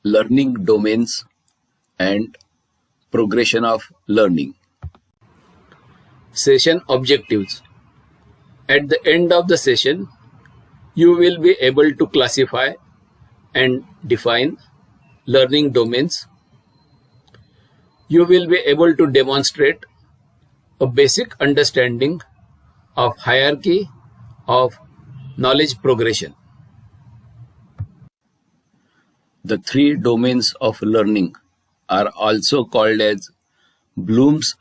learning domains and progression of learning. Session objectives. At the end of the session, you will be able to classify and define learning domains. You will be able to demonstrate a basic understanding of hierarchy of knowledge progression. The three domains of learning are also called as Bloom's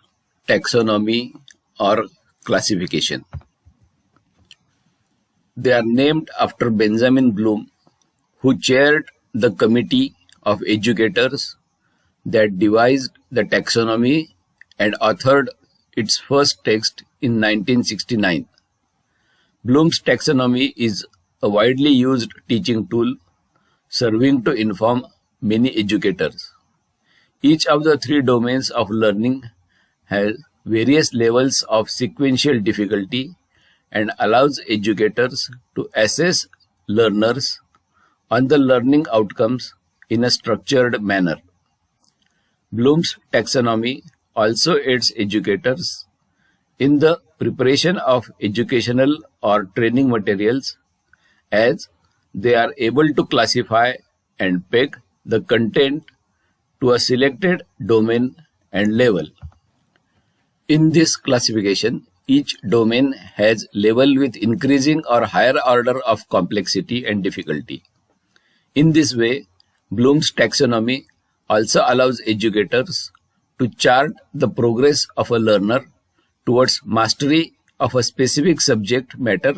taxonomy or classification. They are named after Benjamin Bloom, who chaired the committee of educators that devised the taxonomy and authored its first text in 1969. Bloom's taxonomy is a widely used teaching tool serving to inform many educators. Each of the three domains of learning has various levels of sequential difficulty and allows educators to assess learners on the learning outcomes in a structured manner. Bloom's taxonomy also aids educators in the preparation of educational or training materials, as they are able to classify and peg the content to a selected domain and level. In this classification, each domain has level with increasing or higher order of complexity and difficulty. In this way, Bloom's taxonomy also allows educators to chart the progress of a learner towards mastery of a specific subject matter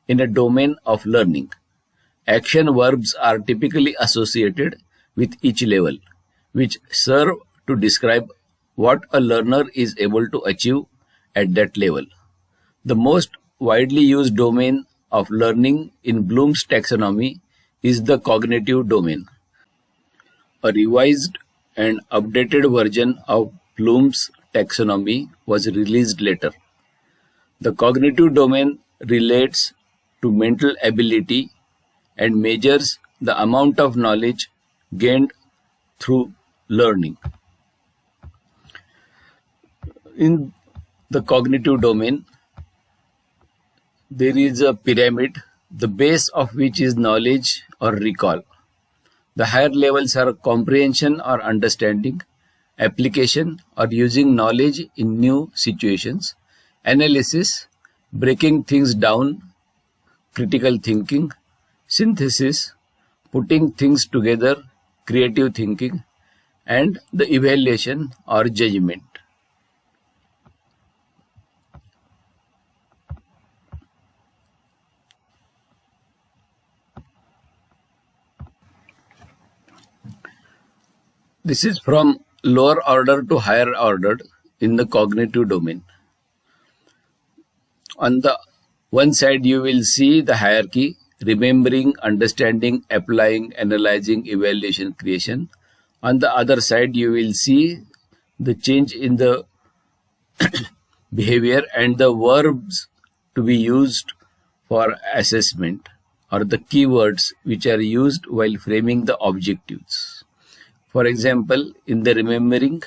in a domain of learning. Action verbs are typically associated with each level, which serve to describe what a learner is able to achieve at that level. The most widely used domain of learning in Bloom's taxonomy is the cognitive domain. A revised and updated version of Bloom's taxonomy was released later. The cognitive domain relates to mental ability and measures the amount of knowledge gained through learning. In the cognitive domain, there is a pyramid, the base of which is knowledge or recall. The higher levels are comprehension or understanding, application or using knowledge in new situations, analysis, breaking things down, critical thinking, synthesis, putting things together, creative thinking, and the evaluation or judgment. This is from lower order to higher order in the cognitive domain. On the one side, you will see the hierarchy: remembering, understanding, applying, analyzing, evaluation, creation. On the other side, you will see the change in the behavior and the verbs to be used for assessment, or the keywords which are used while framing the objectives. For example, in the remembering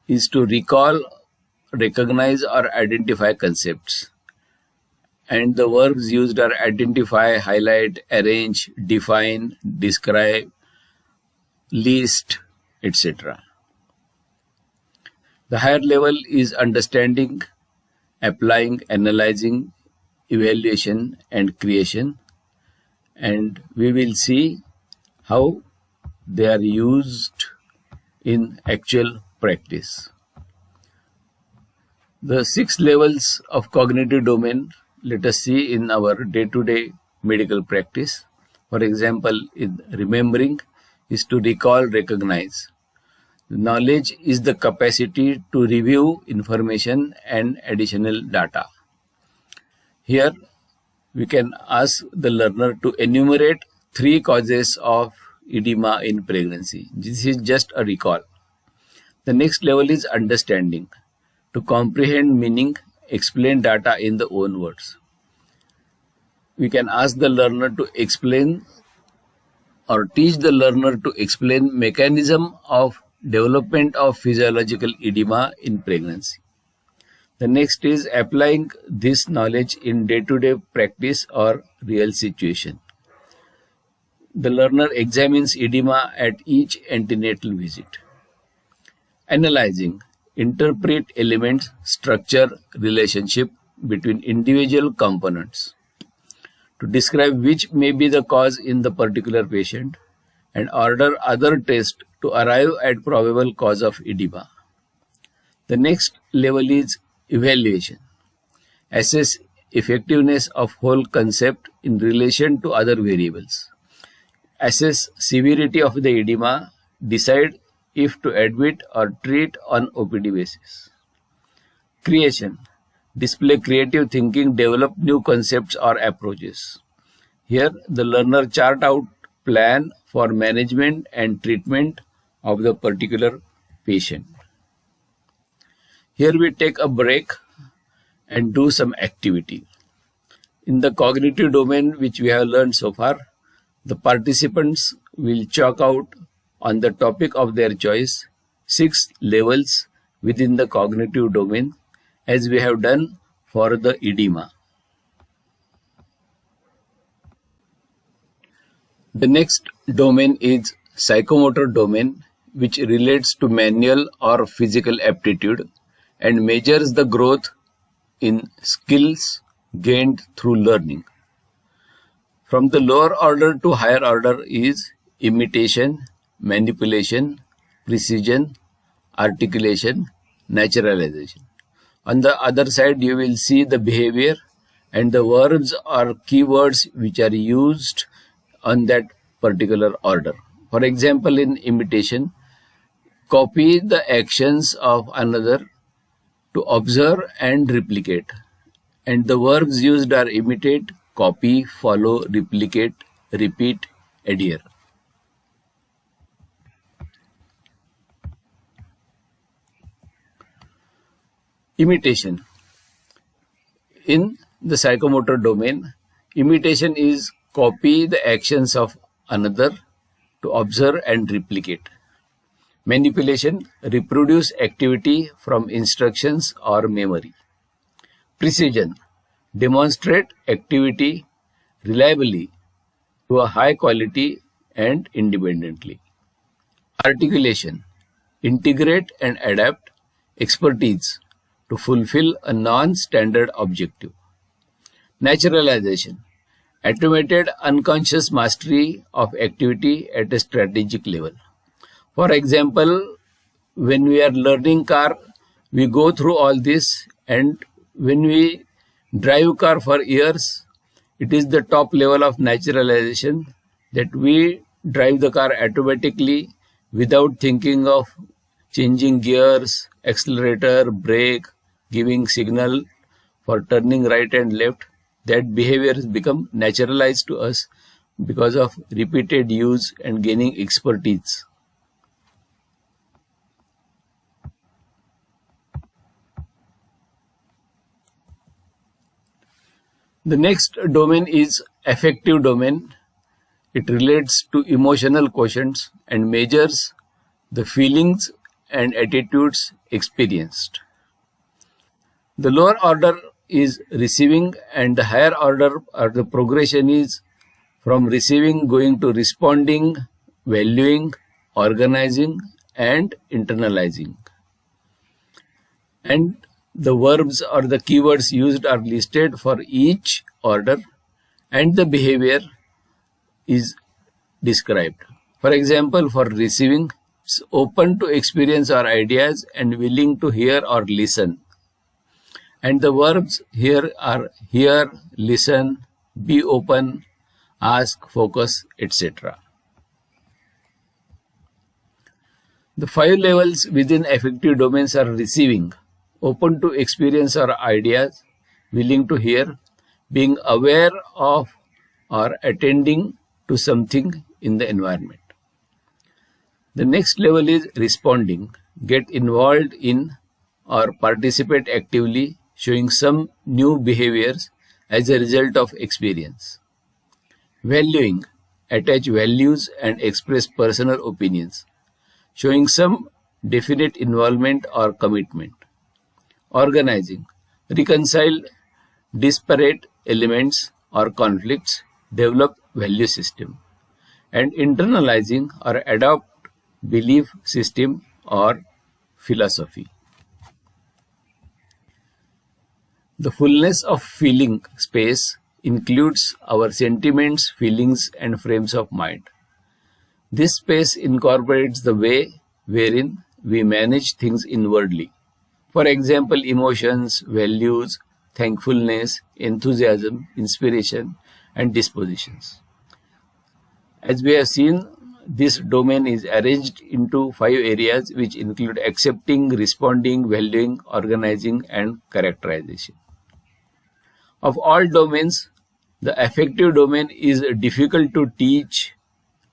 is to recall, recognize or identify concepts. And the verbs used are identify, highlight, arrange, define, describe, list, etc. The higher level is understanding, applying, analyzing, evaluation and creation. And we will see how they are used in actual practice. The 6 levels of cognitive domain let us see in our day-to-day medical practice. For example, in remembering is to recall, recognize. Knowledge is the capacity to review information and additional data. Here we can ask the learner to enumerate 3 causes of edema in pregnancy. This is just a recall. The next level is understanding, to comprehend meaning, explain data in the own words. We can ask the learner to explain or teach the learner to explain mechanism of development of physiological edema in pregnancy. The next is applying this knowledge in day-to-day practice or real situation. The learner examines edema at each antenatal visit. Analyzing, interpret elements, structure, relationship between individual components to describe which may be the cause in the particular patient and order other tests to arrive at probable cause of edema. The next level is evaluation. Assess effectiveness of whole concept in relation to other variables. Assess severity of the edema, decide if to admit or treat on OPD basis. Creation. Display creative thinking, develop new concepts or approaches. Here, the learner chart out plan for management and treatment of the particular patient. Here we take a break and do some activity. In the cognitive domain which we have learned so far, the participants will chalk out on the topic of their choice 6 levels within the cognitive domain as we have done for the edema. The next domain is psychomotor domain, which relates to manual or physical aptitude and measures the growth in skills gained through learning. From the lower order to higher order is imitation, manipulation, precision, articulation, naturalization. On the other side, you will see the behavior and the verbs or keywords which are used on that particular order. For example, in imitation, copy the actions of another to observe and replicate. And the verbs used are imitate, copy, follow, replicate, repeat, adhere. Imitation. In the psychomotor domain, imitation is copy the actions of another to observe and replicate. Manipulation, reproduce activity from instructions or memory. Precision, demonstrate activity reliably to a high quality and independently. Articulation, integrate and adapt expertise to fulfill a non-standard objective. Naturalization, automated unconscious mastery of activity at a strategic level. For example, when we are learning car, we go through all this, and when we drive car for years, it is the top level of naturalization that we drive the car automatically without thinking of changing gears, accelerator, brake, giving signal for turning right and left. That behavior has become naturalized to us because of repeated use and gaining expertise. The next domain is affective domain. It relates to emotional quotients and measures the feelings and attitudes experienced. The lower order is receiving and the higher order or the progression is from receiving going to responding, valuing, organizing and internalizing. And the verbs or the keywords used are listed for each order and the behavior is described. For example, for receiving, it's open to experience or ideas and willing to hear or listen. And the verbs here are hear, listen, be open, ask, focus, etc. The 5 levels within affective domains are receiving, open to experience or ideas, willing to hear, being aware of or attending to something in the environment. The next level is responding, get involved in or participate actively, showing some new behaviors as a result of experience. Valuing, attach values and express personal opinions, showing some definite involvement or commitment. Organizing, reconcile disparate elements or conflicts, develop value system. And internalizing or adopt belief system or philosophy. The fullness of feeling space includes our sentiments, feelings, and frames of mind. This space incorporates the way wherein we manage things inwardly. For example, emotions, values, thankfulness, enthusiasm, inspiration, and dispositions. As we have seen, this domain is arranged into 5 areas which include accepting, responding, valuing, organizing, and characterization. Of all domains, the affective domain is difficult to teach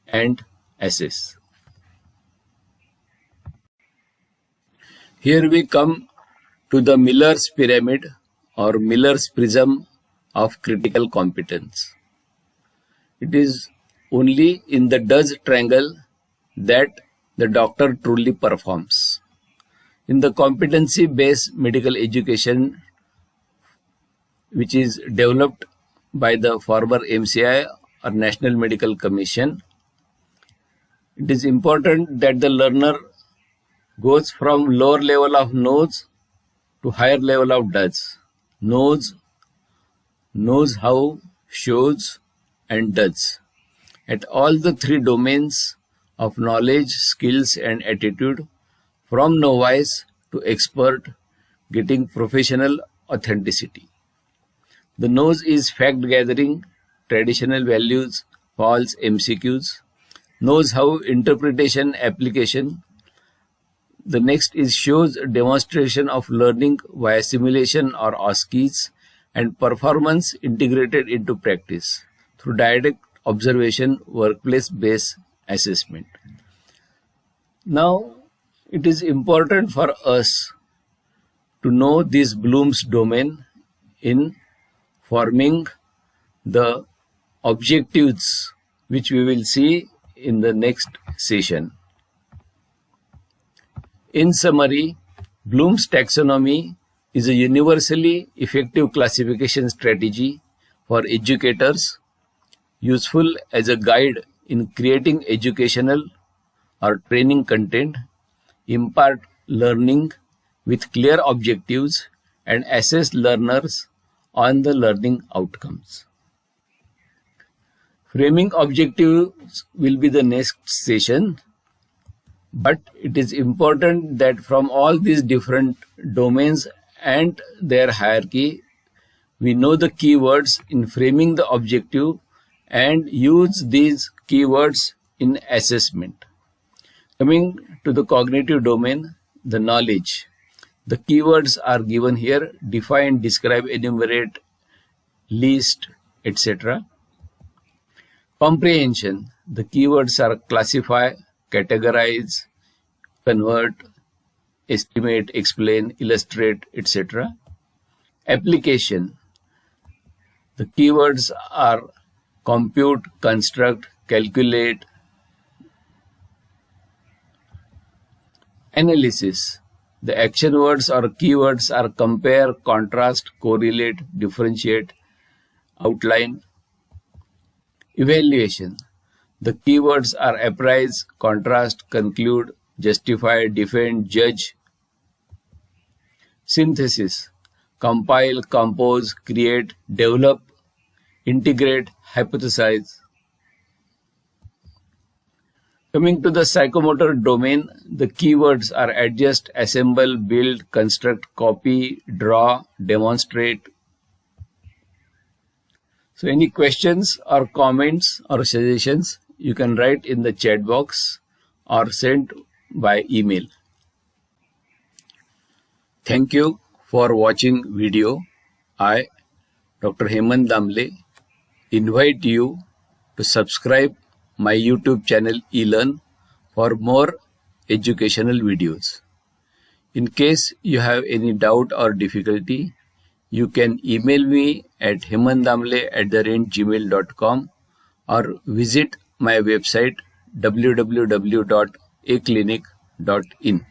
and assess. Here we come to the Miller's pyramid or Miller's prism of critical competence. It is only in the does triangle that the doctor truly performs. In the competency-based medical education, which is developed by the former MCI or National Medical Commission, it is important that the learner goes from lower level of knows to higher level of does. Knows how, shows, and does. At all the 3 domains of knowledge, skills, and attitude, from novice to expert, getting professional authenticity. The knows is fact gathering, traditional values, false MCQs. Knows how, interpretation, application. The next is shows, demonstration of learning via simulation or OSCEs, and performance integrated into practice through direct observation, workplace-based assessment. Now, it is important for us to know this Bloom's domain in forming the objectives which we will see in the next session. In summary, Bloom's taxonomy is a universally effective classification strategy for educators, useful as a guide in creating educational or training content, impart learning with clear objectives, and assess learners on the learning outcomes. Framing objectives will be the next session, but it is important that from all these different domains and their hierarchy, we know the keywords in framing the objective and use these keywords in assessment. Coming to the cognitive domain, the knowledge. The keywords are given here: define, describe, enumerate, list, etc. Comprehension. The keywords are classify, categorize, convert, estimate, explain, illustrate, etc. Application. The keywords are compute, construct, calculate. Analysis. The action words or keywords are compare, contrast, correlate, differentiate, outline. Evaluation. The keywords are apprise, contrast, conclude, justify, defend, judge. Synthesis. Compile, compose, create, develop, integrate, hypothesize. Coming to the psychomotor domain, the keywords are adjust, assemble, build, construct, copy, draw, demonstrate. So any questions or comments or suggestions, you can write in the chat box or send by email. Thank you for watching video. I, Dr. Hemant Damle, invite you to subscribe my YouTube channel eLearn for more educational videos. In case you have any doubt or difficulty, you can email me at hemantdamle@gmail.com or visit my website www.aclinic.in.